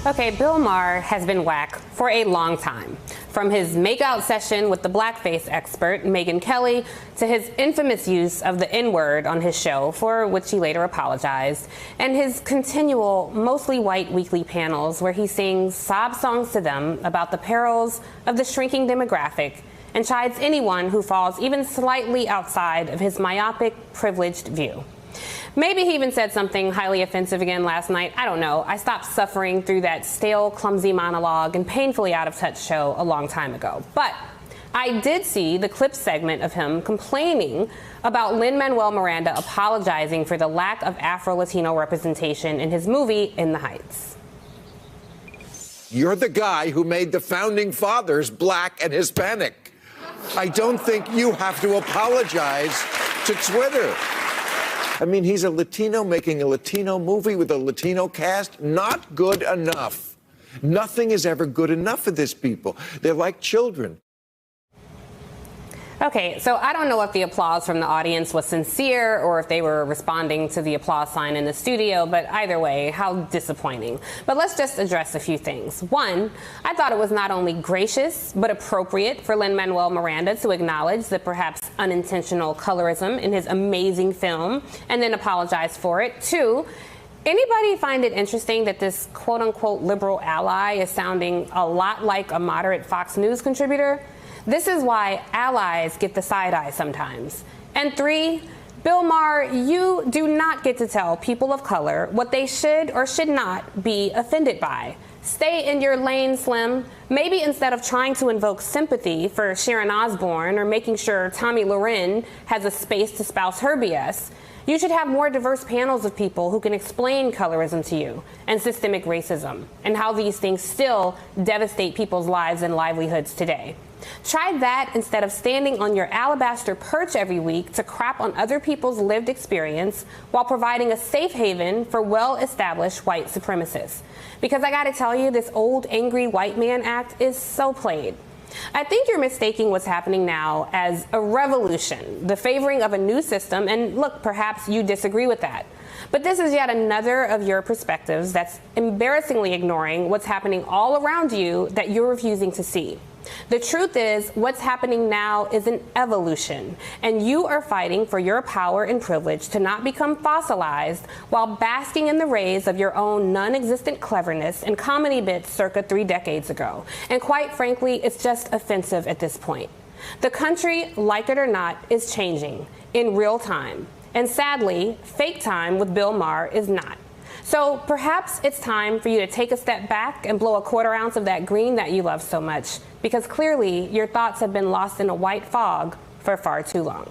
Okay, Bill Maher has been whack for a long time. From his makeout session with the blackface expert, Megyn Kelly, to his infamous use of the N-word on his show, for which he later apologized, and his continual, mostly white weekly panels where he sings sob songs to them about the perils of the shrinking demographic and chides anyone who falls even slightly outside of his myopic, privileged view. Maybe he even said something highly offensive again last night. I don't know. I stopped suffering through that stale, clumsy monologue and painfully out-of-touch show a long time ago. But I did see the clip segment of him complaining about Lin-Manuel Miranda apologizing for the lack of Afro-Latino representation in his movie, In the Heights. You're the guy who made the founding fathers black and Hispanic. I don't think you have to apologize to Twitter. I mean, he's a Latino making a Latino movie with a Latino cast. Not good enough. Nothing is ever good enough for these people. They're like children. Okay, so I don't know if the applause from the audience was sincere or if they were responding to the applause sign in the studio, but either way, how disappointing. But let's just address a few things. One, I thought it was not only gracious, but appropriate for Lin-Manuel Miranda to acknowledge the perhaps unintentional colorism in his amazing film and then apologize for it. Two, anybody find it interesting that this quote-unquote liberal ally is sounding a lot like a moderate Fox News contributor? This is why allies get the side eye sometimes. And three, Bill Maher, you do not get to tell people of color what they should or should not be offended by. Stay in your lane, Slim. Maybe instead of trying to invoke sympathy for Sharon Osbourne or making sure Tommy Loren has a space to spouse her BS, you should have more diverse panels of people who can explain colorism to you and systemic racism and how these things still devastate people's lives and livelihoods today. Try that instead of standing on your alabaster perch every week to crap on other people's lived experience while providing a safe haven for well-established white supremacists. Because I gotta tell you, this old angry white man act is so played. I think you're mistaking what's happening now as a revolution, the favoring of a new system, and look, perhaps you disagree with that. But this is yet another of your perspectives that's embarrassingly ignoring what's happening all around you that you're refusing to see. The truth is, what's happening now is an evolution, and you are fighting for your power and privilege to not become fossilized while basking in the rays of your own non-existent cleverness and comedy bits circa 3 decades ago. And quite frankly, it's just offensive at this point. The country, like it or not, is changing in real time. And sadly, fake time with Bill Maher is not. So perhaps it's time for you to take a step back and blow a 1/4 ounce of that green that you love so much, because clearly your thoughts have been lost in a white fog for far too long.